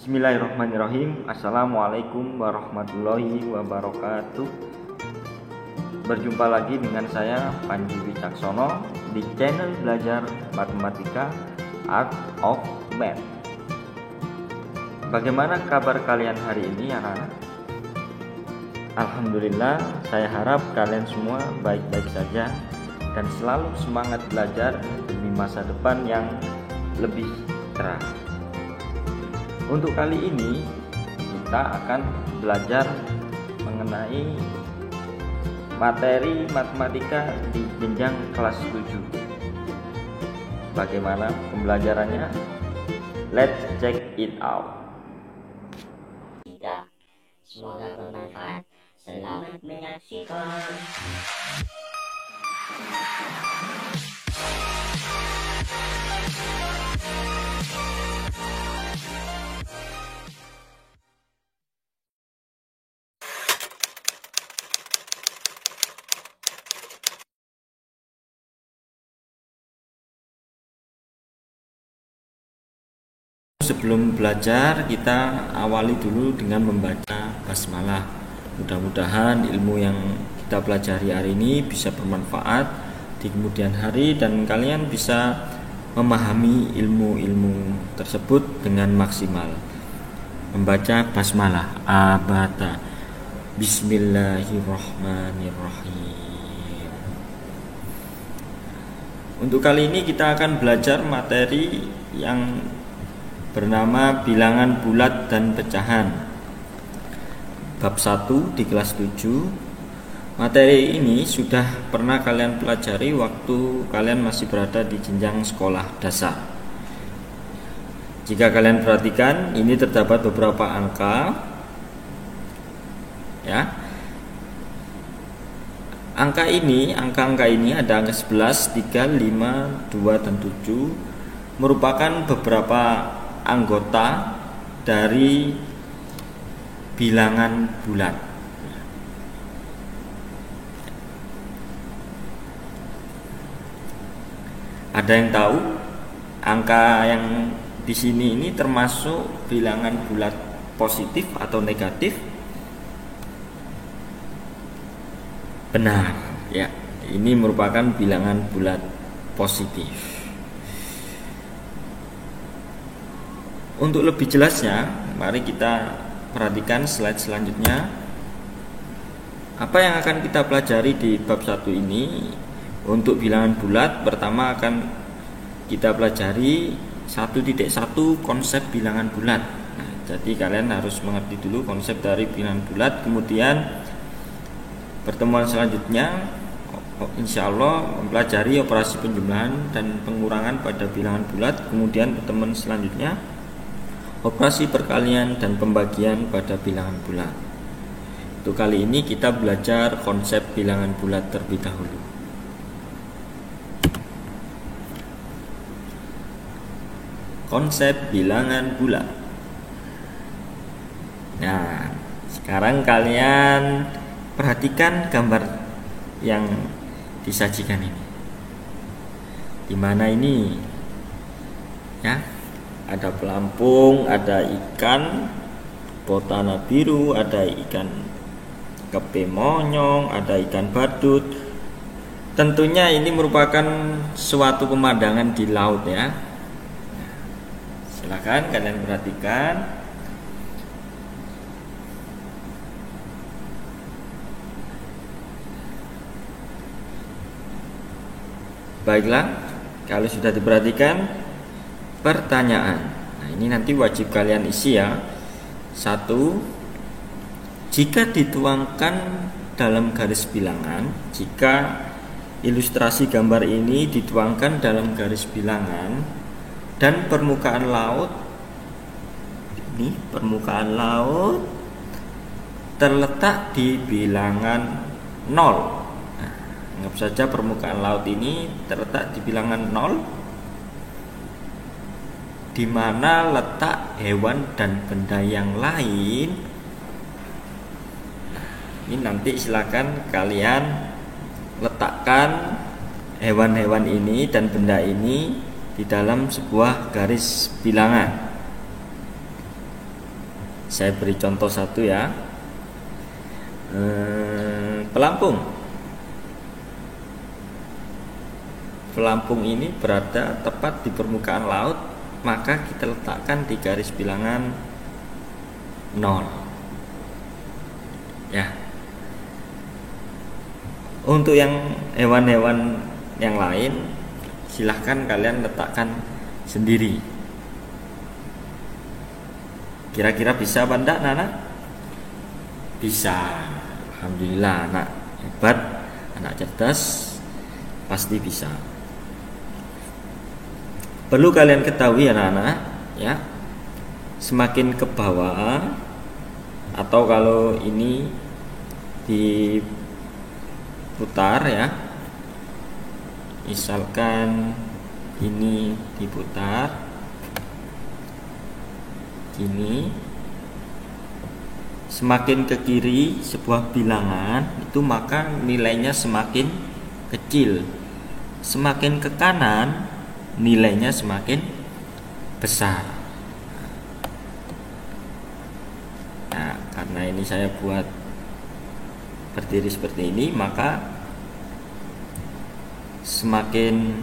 Bismillahirrahmanirrahim. Assalamualaikum warahmatullahi wabarakatuh. Berjumpa lagi dengan saya Panji Wicaksono di channel belajar matematika Art of Math. Bagaimana kabar kalian hari ini anak-anak? Alhamdulillah, saya harap kalian semua baik-baik saja dan selalu semangat belajar demi masa depan yang lebih cerah. Untuk kali ini kita akan belajar mengenai materi matematika di jenjang kelas 7. Bagaimana pembelajarannya? Let's check it out. Semoga bermanfaat. Selamat menyaksikan. Sebelum belajar, kita awali dulu dengan membaca basmalah. Mudah-mudahan ilmu yang kita pelajari hari ini bisa bermanfaat di kemudian hari dan kalian bisa memahami ilmu-ilmu tersebut dengan maksimal. Membaca basmalah. Abata. Bismillahirrahmanirrahim. Untuk kali ini kita akan belajar materi yang bernama bilangan bulat dan pecahan. Bab 1 di kelas 7. Materi ini sudah pernah kalian pelajari waktu kalian masih berada di jenjang sekolah dasar. Jika kalian perhatikan, ini terdapat beberapa angka. Ya. Angka ini ada angka 11, 3, 5, 2 dan 7 merupakan beberapa anggota dari bilangan bulat. Ada yang tahu angka yang di sini ini termasuk bilangan bulat positif atau negatif? Benar, ya. Ini merupakan bilangan bulat positif. Untuk lebih jelasnya, mari kita perhatikan slide selanjutnya. Apa yang akan kita pelajari di bab 1 ini? Untuk bilangan bulat, pertama akan kita pelajari 1.1 konsep bilangan bulat. Nah, jadi kalian harus mengerti dulu konsep dari bilangan bulat. Kemudian pertemuan selanjutnya insya Allah mempelajari operasi penjumlahan dan pengurangan pada bilangan bulat. Kemudian pertemuan selanjutnya operasi perkalian dan pembagian pada bilangan bulat. Untuk kali ini kita belajar konsep bilangan bulat terlebih dahulu. Konsep bilangan bulat. Nah, sekarang kalian perhatikan gambar yang disajikan ini. Di mana ini? Ya. Ada pelampung, ada ikan botana biru, ada ikan kepe monyong, ada ikan badut. Tentunya ini merupakan suatu pemandangan di laut ya. Silakan kalian perhatikan. Baiklah, kalau sudah diperhatikan, pertanyaan. Nah, ini nanti wajib kalian isi ya. 1. Jika dituangkan dalam garis bilangan, jika ilustrasi gambar ini dituangkan dalam garis bilangan dan permukaan laut, ini permukaan laut terletak di bilangan 0. Nah, anggap saja permukaan laut ini terletak di bilangan 0, di mana letak hewan dan benda yang lain. Ini nanti silakan kalian letakkan hewan-hewan ini dan benda ini di dalam sebuah garis bilangan. Saya beri contoh satu ya. Pelampung. Pelampung ini berada tepat di permukaan laut, maka kita letakkan di garis bilangan 0. Ya. Untuk yang hewan-hewan yang lain, silahkan kalian letakkan sendiri. Kira-kira bisa apa enggak, Nana? Bisa. Alhamdulillah, anak hebat, anak cerdas, pasti bisa. Perlu kalian ketahui anak-anak, ya, semakin ke bawah, atau kalau ini diputar ya, misalkan ini diputar gini, semakin ke kiri sebuah bilangan itu maka nilainya semakin kecil, semakin ke kanan nilainya semakin besar. Nah, karena ini saya buat berdiri seperti ini, maka semakin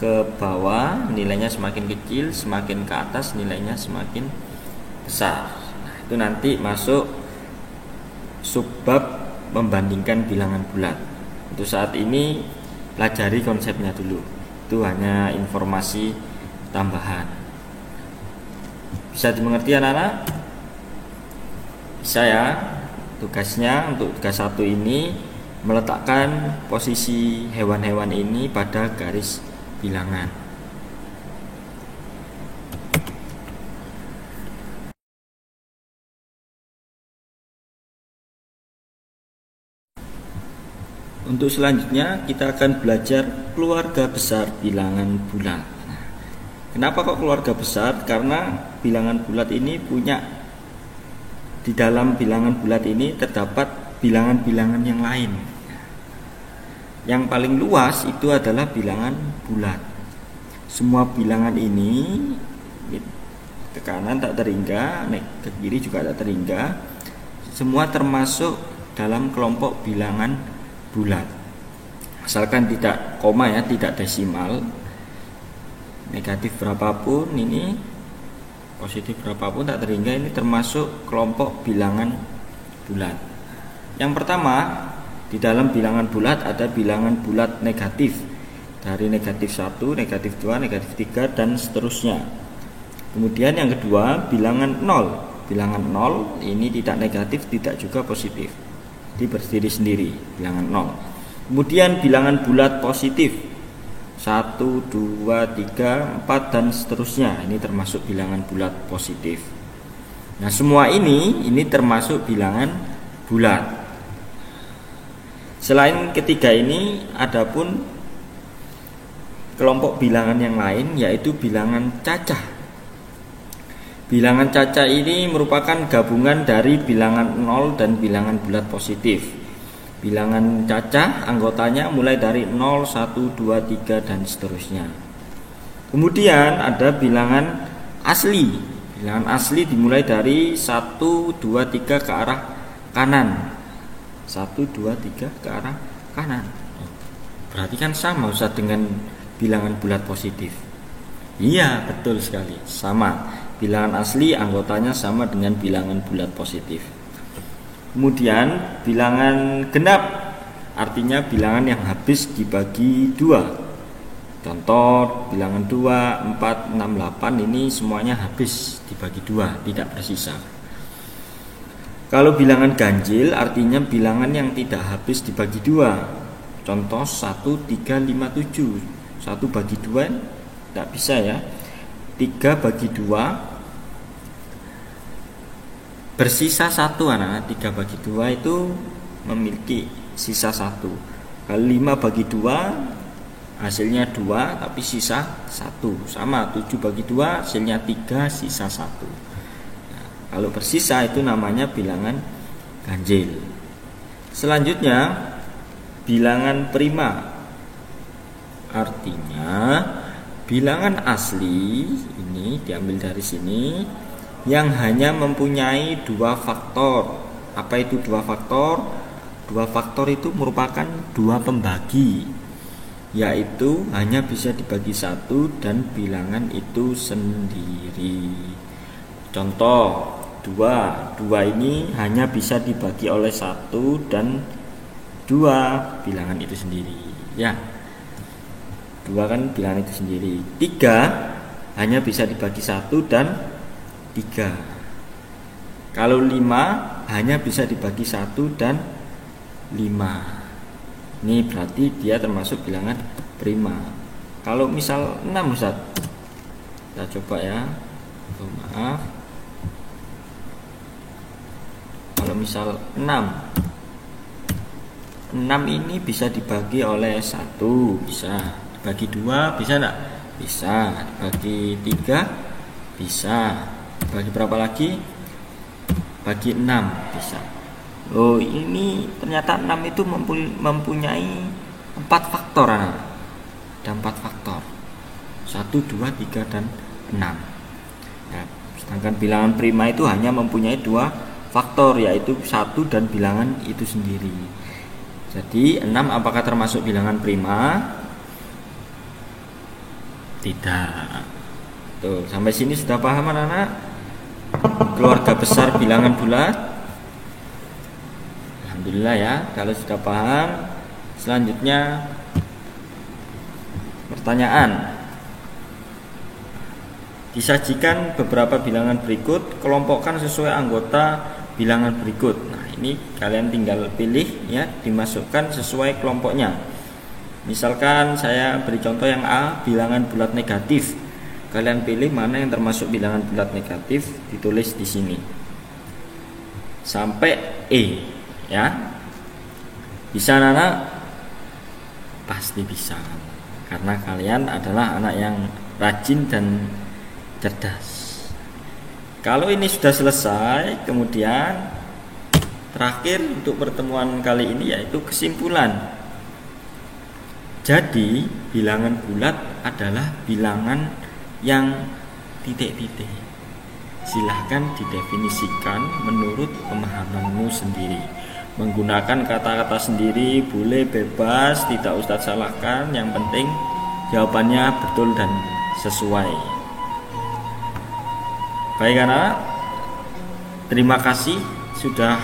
ke bawah nilainya semakin kecil, semakin ke atas nilainya semakin besar. Nah, itu nanti masuk subbab membandingkan bilangan bulat. Untuk saat ini pelajari konsepnya dulu. Itu hanya informasi tambahan. Bisa dimengerti anak-anak? Bisa ya. Tugasnya untuk tugas 1 ini meletakkan posisi hewan-hewan ini pada garis bilangan. Untuk selanjutnya kita akan belajar keluarga besar bilangan bulat. Kenapa kok keluarga besar? Karena bilangan bulat ini punya, di dalam bilangan bulat ini terdapat bilangan-bilangan yang lain. Yang paling luas itu adalah bilangan bulat. Semua bilangan ini ke kanan tak terhingga, ke kiri juga tak terhingga, semua termasuk dalam kelompok bilangan bulat. Asalkan tidak koma ya, tidak desimal. Negatif berapapun ini, positif berapapun tak terhingga, ini termasuk kelompok bilangan bulat. Yang pertama, di dalam bilangan bulat ada bilangan bulat negatif. Dari negatif 1, negatif 2, negatif 3 dan seterusnya. Kemudian yang kedua, bilangan 0. Bilangan 0 ini tidak negatif, tidak juga positif. Di berdiri sendiri, bilangan 0. Kemudian bilangan bulat positif 1, 2, 3, 4 dan seterusnya. Ini termasuk bilangan bulat positif. Nah, semua ini termasuk bilangan bulat. Selain ketiga ini, adapun kelompok bilangan yang lain yaitu bilangan cacah. Bilangan cacah ini merupakan gabungan dari bilangan 0 dan bilangan bulat positif. Bilangan cacah anggotanya mulai dari 0, 1, 2, 3 dan seterusnya. Kemudian ada bilangan asli. Bilangan asli dimulai dari 1, 2, 3 ke arah kanan. 1, 2, 3 ke arah kanan. Berarti kan sama Ustaz dengan bilangan bulat positif. Iya, betul sekali, sama. Bilangan asli anggotanya sama dengan bilangan bulat positif. Kemudian bilangan genap, artinya bilangan yang habis dibagi 2. Contoh bilangan 2, 4, 6, 8 ini semuanya habis dibagi 2, tidak bersisa. Kalau bilangan ganjil artinya bilangan yang tidak habis dibagi 2. Contoh 1, 3, 5, 7. 1 bagi 2 tidak bisa ya. 3 bagi 2 bersisa 1 anak. 3 bagi 2 itu memiliki sisa 1. Kalau 5 bagi 2 hasilnya 2 tapi sisa 1. Sama 7 bagi 2 hasilnya 3 sisa 1. Nah, kalau bersisa itu namanya bilangan ganjil. Selanjutnya bilangan prima, artinya bilangan asli ini diambil dari sini, yang hanya mempunyai dua faktor. Apa itu dua faktor? Dua faktor itu merupakan dua pembagi, yaitu hanya bisa dibagi satu dan bilangan itu sendiri. Contoh, dua ini hanya bisa dibagi oleh satu dan dua, bilangan itu sendiri. Ya, dua kan bilangan itu sendiri. Tiga hanya bisa dibagi satu dan tiga. Kalau lima hanya bisa dibagi satu dan lima. Ini berarti dia termasuk bilangan prima. Kalau misal 6 Ustaz, kita coba ya. Oh, maaf. Kalau misal 6 ini bisa dibagi oleh 1, bisa dibagi 2, bisa enggak? Bisa. Dibagi 3, bisa. Bagi berapa lagi? Bagi 6, bisa. Oh, ini ternyata 6 itu mempunyai 4 faktor. Ada 4 faktor. 1, 2, 3, dan 6. Nah, sedangkan bilangan prima itu hanya mempunyai 2 faktor, yaitu 1 dan bilangan itu sendiri. Jadi 6 apakah termasuk bilangan prima? Tidak. Tuh, sampai sini sudah paham anak-anak? Keluarga besar bilangan bulat. Alhamdulillah ya, kalau sudah paham. Selanjutnya pertanyaan. Disajikan beberapa bilangan berikut, kelompokkan sesuai anggota bilangan berikut. Nah, ini kalian tinggal pilih ya, dimasukkan sesuai kelompoknya. Misalkan saya beri contoh yang A, bilangan bulat negatif. Kalian pilih mana yang termasuk bilangan bulat negatif, ditulis di sini sampai E ya. Bisa anak? Pasti bisa, karena kalian adalah anak yang rajin dan cerdas. Kalau ini sudah selesai, kemudian terakhir untuk pertemuan kali ini yaitu kesimpulan. Jadi bilangan bulat adalah bilangan yang titik-titik. Silahkan didefinisikan menurut pemahamanmu sendiri. Menggunakan kata-kata sendiri boleh, bebas, tidak Ustadz salahkan. Yang penting jawabannya betul dan sesuai. Baik anak, terima kasih sudah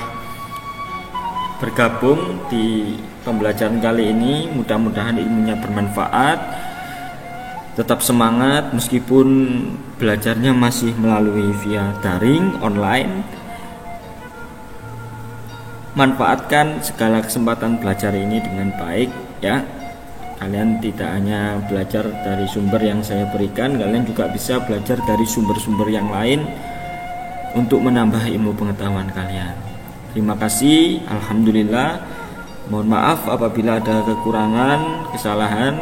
bergabung di pembelajaran kali ini. Mudah-mudahan ilmunya bermanfaat. Tetap semangat meskipun belajarnya masih melalui via daring, online. Manfaatkan segala kesempatan belajar ini dengan baik ya. Kalian tidak hanya belajar dari sumber yang saya berikan, kalian juga bisa belajar dari sumber-sumber yang lain untuk menambah ilmu pengetahuan kalian. Terima kasih, alhamdulillah. Mohon maaf apabila ada kekurangan, kesalahan.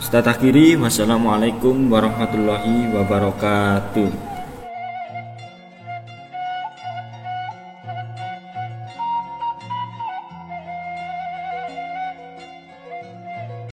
Ustadz akhiri, wassalamualaikum warahmatullahi wabarakatuh.